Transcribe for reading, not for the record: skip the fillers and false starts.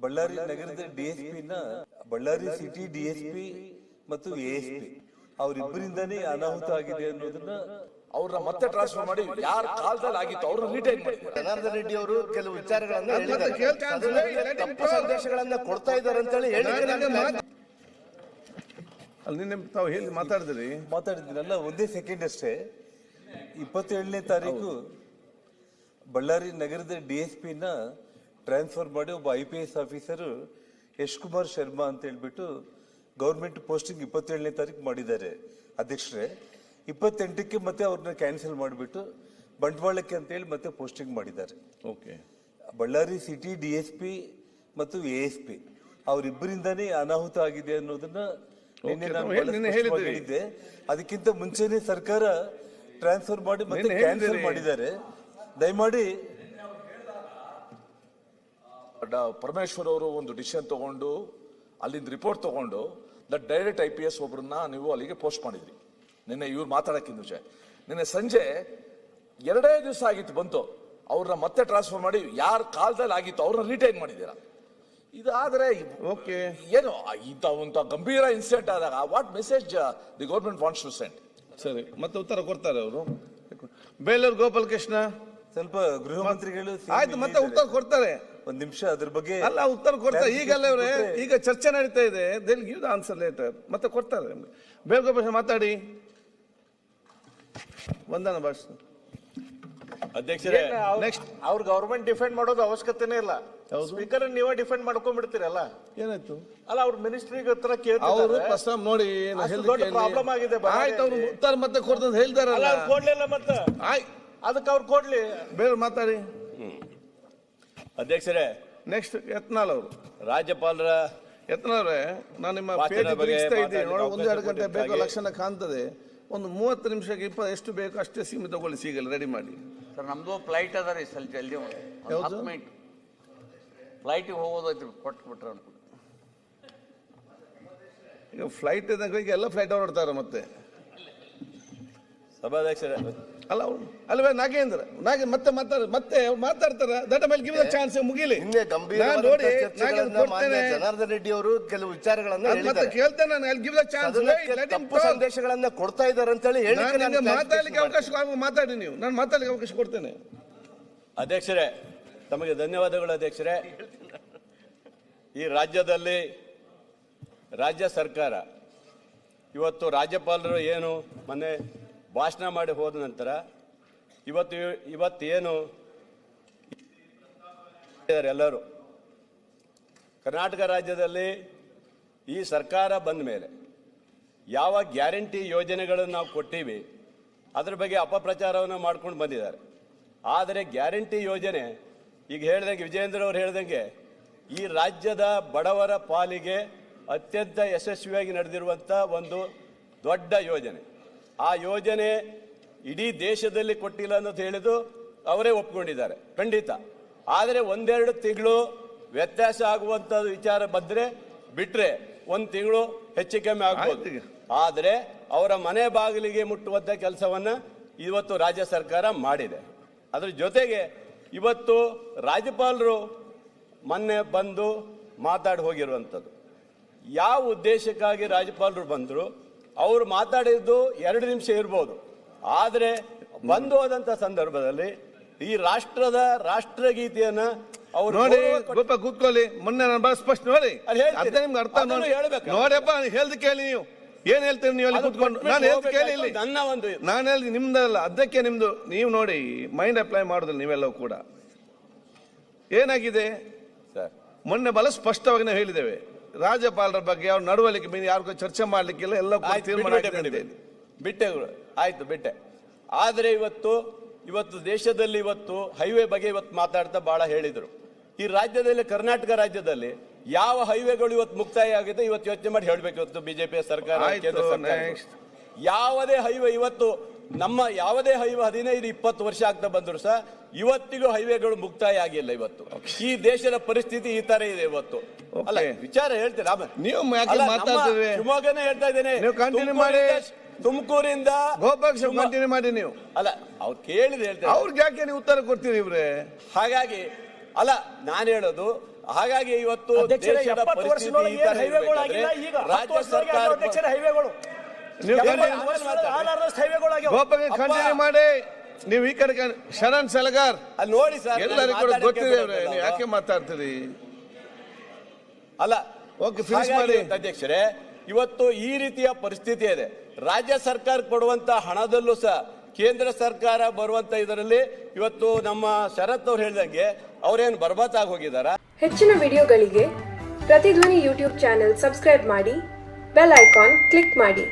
ಬಳ್ಳಾರಿ ನಗರದ DSP Ballari city DSP ಮತ್ತು ASP ಅವರಿಬ್ಬರಿಂದಾನೇ ಅನಾಹುತ ಆಗಿದೆ ಅನ್ನೋದನ್ನ ಅವ್ರನ್ನ ಮತ್ತೆ ಟ್ರಾನ್ಸ್ಫರ್ ಮಾಡಿ ಯಾರ ಕಾಲದಲ್ಲಿ ಆಗಿತ್ತು ಅವ್ರನ್ನ ರಿಟೈನ್ ಮಾಡಿ. ಜನಾರ್ದನ್ ರೆಡ್ಡಿ ಅವರು ಕೆಲವು ವಿಚಾರಗಳನ್ನ ತಪ್ಪು ಸಂದೇಶಗಳನ್ನ ಕೊಡ್ತಾ ಇದ್ದಾರೆ ಅಂತ ಹೇಳಿ ಅಲ್ಲಿ ನಿನ್ನೆ ತಾವು ಹೇಳಿ ಮಾತಾಡಿದ್ದೀನಲ್ಲ, ಒಂದೇ ಸೆಕೆಂಡ್ ಅಷ್ಟೇ. 27ನೇ ತಾರೀಕು ಬಳ್ಳಾರಿ ನಗರದ ಡಿಎಸ್ಪಿ ಟ್ರಾನ್ಸ್ಫರ್ ಮಾಡಿ ಒಬ್ಬ IPS ಆಫೀಸರ್ ಯಶ್ ಕುಮಾರ್ ಶರ್ಮಾ ಅಂತ ಹೇಳ್ಬಿಟ್ಟು ಗೌರ್ಮೆಂಟ್ ಪೋಸ್ಟಿಂಗ್ 27ನೇ ತಾರೀಕು ಮಾಡಿದ್ದಾರೆ ಅಧ್ಯಕ್ಷರೇ. 28ಕ್ಕೆ ಮತ್ತೆ ಅವ್ರನ್ನ ಕ್ಯಾನ್ಸಲ್ ಮಾಡಿಬಿಟ್ಟು ಬಂಟ್ವಾಳಕ್ಕೆ ಅಂತ ಹೇಳಿ ಮತ್ತೆ ಪೋಸ್ಟಿಂಗ್ ಮಾಡಿದ್ದಾರೆ. ಓಕೆ, ಬಳ್ಳಾರಿ ಸಿಟಿ ಡಿಎಸ್ಪಿ ಮತ್ತು ಎಎಸ್ಪಿ ಅವರಿಬ್ಬರಿಂದಾನೇ ಅನಾಹುತ ಆಗಿದೆ ಅನ್ನೋದನ್ನ ನಿನ್ನೆ ನಾನು ಹೇಳಿದ್ದೆ. ಅದಕ್ಕಿಂತ ಮುಂಚೆನೆ ಸರ್ಕಾರ ಟ್ರಾನ್ಸ್ಫರ್ ಮಾಡಿ ಮತ್ತೆ ಕ್ಯಾನ್ಸಲ್ ಮಾಡಿದ್ದಾರೆ. ದಯಮಾಡಿ ಪರಮೇಶ್ವರ್ ಅವರು ಒಂದು ಡಿಸಿಷನ್ ತಗೊಂಡು ಅಲ್ಲಿಂದ ರಿಪೋರ್ಟ್ ತಗೊಂಡು ಡೈರೆಕ್ಟ್ IPS ಒಬ್ಬರನ್ನ ನೀವು ಅಲ್ಲಿಗೆ ಪೋಸ್ಟ್ ಮಾಡಿದ್ರಿ. ನಿನ್ನೆ ಇವ್ರು ಮಾತಾಡಕ್ಕಿಂತ ಮುಂಚೆ ನಿನ್ನೆ ಸಂಜೆ 2 ದಿವಸ ಆಗಿತ್ತು ಬಂತು, ಅವ್ರನ್ನ ಮತ್ತೆ ಟ್ರಾನ್ಸ್ಫರ್ ಮಾಡಿ ಯಾರ ಕಾಲದಲ್ಲಿ ಆಗಿತ್ತು ಅವ್ರನ್ನ ರಿಟೈನ್ ಮಾಡಿದ್ದೀರಾ. ಇದಾದ್ರೆ ಓಕೆ, ಏನು ಇಂಥ ಗಂಭೀರ ಇನ್ಸಿಡೆಂಟ್ ಆದಾಗ what message the government wants to send? ಸರಿ, ಮತ್ತೆ ಉತ್ತರ ಕೊಡ್ತಾರೆ ಅವರು. ಬೇಲೂರು ಗೋಪಾಲ್ ಕೃಷ್ಣ ಸ್ವಲ್ಪ ಗೃಹ ಮಂತ್ರಿಗಳು ಆಯ್ತು, ಮತ್ತೆ ಉತ್ತರ ಕೊಡ್ತಾರೆ. ಒಂದ್ ನಿಮಿಷ ಅದ್ರ ಬಗ್ಗೆ ಅಲ್ಲ, ಉತ್ತರ ಕೊಡ್ತಾರೆ. ಈಗಲ್ಲ ಅವ್ರೆ, ಈಗ ಚರ್ಚೆ ನಡೀತಾ ಇದೆ. They will give the answer later. ಮತ್ತೆ ಕೊಡ್ತಾರೆ. ಬೇಲೂರು ಗೋಪಾಲ್ ಮಾತಾಡಿ. ವಂದನಾ ಭಾಷಣ. ಅಧ್ಯಕ್ಷರೇ, ನೆಕ್ಸ್ಟ್ ಅವ್ರ ಗವರ್ಮೆಂಟ್ ಡಿಫೆಂಡ್ ಮಾಡೋದು ಅವಶ್ಯಕತೆನೇ ಇಲ್ಲ. ಸ್ಪೀಕರ್ ನೀವೇ ಡಿಫೆಂಡ್ ಮಾಡ್ಕೊಂಡ್ಬಿಡ್ತೀರಲ್ಲ. ಏನಾಯ್ತು? ಅಲ್ಲ, ಅವ್ರ ಮಿನಿಸ್ಟ್ರಿಗೆ ಹತ್ರ ಅವರು ಫಸ್ಟ್ ನೋಡಿ ಪ್ರಾಬ್ಲಮ್ ಆಗಿದೆ. ಆಯ್ತು, ಅವ್ರು ಉತ್ತರ ಮತ್ತೆ ಕೊಡ್ತಂತ ಹೇಳ್ತಾರಲ್ಲ, ಕೊಡ್ಲಿಲ್ಲ ಮತ್ತೆ ಅದಕ್ಕೆ ಅವ್ರು ಕೊಡ್ಲಿ. ಬೇರೆ ಮಾತಾಡಿ. ಅಧ್ಯಕ್ಷರೇ, ನೆಕ್ಸ್ಟ್ ಯತ್ನಾಳ್ ಅವರು. ರಾಜ್ಯಪಾಲರ ಯತ್ನಾಳ್ರೆ, ನಾನು ನಿಮ್ಮ ಪೇಜ್ ತಿರುಗಿಸ್ತಾ ಇದ್ದೀನಿ ನೋಡಿ. 1-2 ಗಂಟೆ ಬೇಕು ಲಕ್ಷಣ ಕಾಣ್ತದೆ. ಒಂದು 30 ನಿಮಿಷಕ್ಕೆ ಎಷ್ಟು ಬೇಕು ಅಷ್ಟೇ ಸೀಮಿತ ತಗೊಳ್ಳಿ. ಸಿಗಲ್ಲ, ರೆಡಿ ಮಾಡಿ ಸರ್. ನಮ್ದು ಫ್ಲೈಟ್ ಅದ ರೀ, ಸ್ವಲ್ಪ ಜಲ್ದಿ ಫ್ಲೈಟಿಗೆ ಹೋಗೋದೈತಿ, ಕೊಟ್ಬಿಟ್ರೆ ಅನ್ಕೊಂಡು. ಈಗ ಫ್ಲೈಟ್ ಇದ್ದಾಗ ಈಗ ಎಲ್ಲ ಫ್ಲೈಟ್ ಹೊರಡ್ತಾರೆ ಮತ್ತೆ. ಸಭಾಧ್ಯಕ್ಷರೇ, ಅಲ್ಲ ಅಲ್ವೇ ನಾಗೇಂದ್ರ ಮತ್ತೆ ಮಾತಾಡ್ತಾರೆ. ದಟ ಮೇಲೆ ಗಿವ್ ದ ಚಾನ್ಸ್ ಮುಗಿಲಿ. ನೋಡಿ, ಜನಾರ್ದನ್ ರೆಡ್ಡಿ ಅವರು ಕೆಲವು ವಿಚಾರಗಳನ್ನ ಮತ್ತೆ ಕೇಳ್ತೇನೆ ನಾನು. ಅಲ್ಲಿ ಗಿವ್ ದ ಚಾನ್ಸ್. ತಪ್ಪು ಸಂದೇಶಗಳನ್ನ ಕೊಡ್ತಾ ಇದ್ದಾರೆ ಅಂತ ಹೇಳಿ ಮಾತಾಡ್ಲಿಕ್ಕೆ ಅವಕಾಶ ಮಾತಾಡಿ. ನೀವು ನಾನು ಮಾತಾಡ್ಲಿಕ್ಕೆ ಅವಕಾಶ ಕೊಡ್ತೇನೆ. ಅಧ್ಯಕ್ಷರೇ, ತಮಗೆ ಧನ್ಯವಾದಗಳು. ಅಧ್ಯಕ್ಷರೇ, ಈ ರಾಜ್ಯದಲ್ಲಿ ರಾಜ್ಯ ಸರ್ಕಾರ ಇವತ್ತು ರಾಜ್ಯಪಾಲರು ಏನು ಮೊನ್ನೆ ಭಾಷಣ ಮಾಡಿ ಹೋದ ನಂತರ ಇವತ್ತೇನು ಎಲ್ಲರೂ ಕರ್ನಾಟಕ ರಾಜ್ಯದಲ್ಲಿ ಈ ಸರ್ಕಾರ ಬಂದ ಮೇಲೆ ಯಾವ ಗ್ಯಾರಂಟಿ ಯೋಜನೆಗಳನ್ನು ನಾವು ಕೊಟ್ಟಿವಿ ಅದ್ರ ಬಗ್ಗೆ ಅಪಪ್ರಚಾರವನ್ನು ಮಾಡ್ಕೊಂಡು ಬಂದಿದ್ದಾರೆ. ಆದರೆ ಗ್ಯಾರಂಟಿ ಯೋಜನೆ ಈಗ ಹೇಳ್ದಂಗೆ, ವಿಜೇಂದ್ರ ಅವರು ಹೇಳ್ದಂಗೆ, ಈ ರಾಜ್ಯದ ಬಡವರ ಪಾಲಿಗೆ ಅತ್ಯಂತ ಯಶಸ್ವಿಯಾಗಿ ನಡೆದಿರುವಂಥ ಒಂದು ದೊಡ್ಡ ಯೋಜನೆ. ಆ ಯೋಜನೆ ಇಡೀ ದೇಶದಲ್ಲಿ ಕೊಟ್ಟಿಲ್ಲ ಅನ್ನೋದು ಹೇಳಿದು ಅವರೇ ಒಪ್ಕೊಂಡಿದ್ದಾರೆ, ಖಂಡಿತ. ಆದರೆ 1-2 ತಿಂಗಳು ವ್ಯತ್ಯಾಸ ಆಗುವಂಥ ವಿಚಾರ ಬಂದರೆ ಬಿಟ್ರೆ 1 ತಿಂಗಳು ಹೆಚ್ಚು ಕಮ್ಮಿ ಆಗ್ಬೋದು. ಆದರೆ ಅವರ ಮನೆ ಬಾಗಿಲಿಗೆ ಮುಟ್ಟುವಂಥ ಕೆಲಸವನ್ನ ಇವತ್ತು ರಾಜ್ಯ ಸರ್ಕಾರ ಮಾಡಿದೆ. ಅದ್ರ ಜೊತೆಗೆ ಇವತ್ತು ರಾಜ್ಯಪಾಲರು ಮೊನ್ನೆ ಬಂದು ಮಾತಾಡಿ ಹೋಗಿರುವಂಥದ್ದು, ಯಾವ ಉದ್ದೇಶಕ್ಕಾಗಿ ರಾಜ್ಯಪಾಲರು ಬಂದರು, ಅವರು ಮಾತಾಡಿದ್ದು 2 ನಿಮಿಷ ಇರ್ಬೋದು. ಆದರೆ ಬಂದು ಹೋದಂತ ಸಂದರ್ಭದಲ್ಲಿ ಈ ರಾಷ್ಟ್ರದ ರಾಷ್ಟ್ರಗೀತೆಯನ್ನ ಅವರು ನೋಡಿ ಕೂತ್ಕೊಳ್ಳಿ. ಮೊನ್ನೆ ನಾನು ಬಹಳ ಸ್ಪಷ್ಟ ನೋಡಿ, ನಿಮ್ಗೆ ಅರ್ಥ ನೋಡಪ್ಪ. ಹೇಳ್ದು ಕೇಳಿ, ನೀವು ಏನ್ ಹೇಳ್ತೀರಿ? ನೀವು ಅಲ್ಲಿ ಕೂತ್ಕೊಂಡು ನಾನು ಹೇಳ್ದು ಕೇಳಿ. ಇಲ್ಲಿ ನಾನು ಹೇಳ್ದು ನಿಮ್ದಲ್ಲ, ಅದಕ್ಕೆ ನಿಮ್ದು. ನೀವು ನೋಡಿ, ಮೈಂಡ್ ಅಪ್ಲೈ ಮಾಡೋದಿಲ್ಲ ನೀವೆಲ್ಲವೂ ಕೂಡ. ಏನಾಗಿದೆ ಸರ್, ಮೊನ್ನೆ ಬಹಳ ಸ್ಪಷ್ಟವಾಗಿ ನಾವು ಹೇಳಿದ್ದೇವೆ, ರಾಜ್ಯಪಾಲರ ಬಗ್ಗೆ ಅವ್ರ ನಡವಳಿಕೆ ಯಾರಿಗೂ ಚರ್ಚೆ ಮಾಡ್ಲಿಕ್ಕಿಲ್ಲ, ಎಲ್ಲ ಬಿಟ್ಟೆ. ಆಯ್ತು, ಬಿಟ್ಟೆ. ಆದರೆ ಇವತ್ತು ದೇಶದಲ್ಲಿ ಹೈವೇ ಬಗ್ಗೆ ಮಾತಾಡ್ತಾ ಬಹಳ ಹೇಳಿದ್ರು. ಈ ರಾಜ್ಯದಲ್ಲಿ, ಕರ್ನಾಟಕ ರಾಜ್ಯದಲ್ಲಿ ಯಾವ ಹೈವೇಗಳು ಇವತ್ತು ಮುಕ್ತಾಯ ಆಗಿದೆ ಇವತ್ತು ಯೋಚನೆ ಮಾಡಿ ಹೇಳ್ಬೇಕು. ಇವತ್ತು ಬಿಜೆಪಿ ಸರ್ಕಾರ, ಕೇಂದ್ರ ಸರ್ಕಾರ ಯಾವುದೇ ಹೈವೇ ಇವತ್ತು ಯಾವುದೇ ಹೈವೇ 15-20 ವರ್ಷ ಆಗ್ತಾ ಬಂದ್ರು ಸಹ ಇವತ್ತಿಗೂ ಹೈವೇಗಳು ಮುಕ್ತಾಯ ಆಗಿಲ್ಲ. ಇವತ್ತು ಈ ದೇಶದ ಪರಿಸ್ಥಿತಿ ಈ ತರ ಇದೆ ಇವತ್ತು. ಅಲ್ಲ, ವಿಚಾರ ಹೇಳ್ತೀರಾ? ನೀವು ಶಿವಮೊಗ್ಗನೇ ಹೇಳ್ತಾ ಇದ್ದೇನೆ, ತುಮಕೂರಿಂದ ಕಂಟಿನ್ಯೂ ಮಾಡಿ. ನೀವು ಅಲ್ಲ, ಅವ್ರು ಕೇಳಿದ್ರೆ ಹೇಳ್ತಾರೆ, ಅವ್ರಿಗೆ ಯಾಕೆ ನೀವು ಉತ್ತರ ಕೊಡ್ತೀರಿ ಇವ್ರೆ? ಹಾಗಾಗಿ ಅಲ್ಲ, ನಾನು ಹೇಳೋದು ಹಾಗಾಗಿ ಇವತ್ತು ಅಧ್ಯಕ್ಷರೇ, ದೇಶದ 70 ಪರಿಸ್ಥಿತಿ ವರ್ಷದೊಳಗೆ ಈ ತರ ಹೈವೇಗಳಾಗಿಲ್ಲ, ಇರ್ಬೇಕಾದ್ರೆ ಈಗ 10 ರಾಜ್ಯ ವರ್ಷದೊಳಗೆ ಸರ್ಕಾರ ಅಧ್ಯಕ್ಷರೇ ಹೈವೇಗಳು ನೀವು ಹೈವೇಗಳಾಗ್ಯಾವ. ಗೋಪಾಲ್ ಕಂಟಿನ್ಯೂ ಮಾಡಿ. ನೀವು ಈ ಕಡೆ ಶರಣ್ ಸಲಗಾರ್ ಅಲ್ಲಿ ನೋಡಿ ಸರ್, ಎಲ್ಲರಿಗೂ ಕೂಡ ಗೊತ್ತಿದೆ ಅವ್ರೆ, ನೀವು ಯಾಕೆ ಮಾತಾಡ್ತೀರಿ? ಅಲ್ಲ ಓಕೆ, ಫಿನಿಶ್ ಹಾಗಾಗಿ ಮಾಡಿ. ಇವತ್ತು ಅಧ್ಯಕ್ಷರೇ, ಇವತ್ತು ಈ ರೀತಿಯ ಪರಿಸ್ಥಿತಿ ಇದೆ. ರಾಜ್ಯ ಸರ್ಕಾರ ಕೊಡುವಂತ ಹಣದಲ್ಲೂ ಸಹ ಕೇಂದ್ರ ಸರ್ಕಾರ ಬರುವಂತ ಇದರಲ್ಲಿ ಇವತ್ತು ನಮ್ಮ ಶರತ್ ಅವ್ರು ಹೇಳಿದಂಗೆ ಅವ್ರೇನು ಬರ್ಬಾದ್ ಆಗಿ ಹೋಗಿದಾರ. ಹೆಚ್ಚಿನ ವಿಡಿಯೋಗಳಿಗೆ ಪ್ರತಿಧ್ವನಿ ಯೂಟ್ಯೂಬ್ ಚಾನೆಲ್ ಸಬ್ಸ್ಕ್ರೈಬ್ ಮಾಡಿ, ಬೆಲ್ ಐಕಾನ್ ಕ್ಲಿಕ್ ಮಾಡಿ.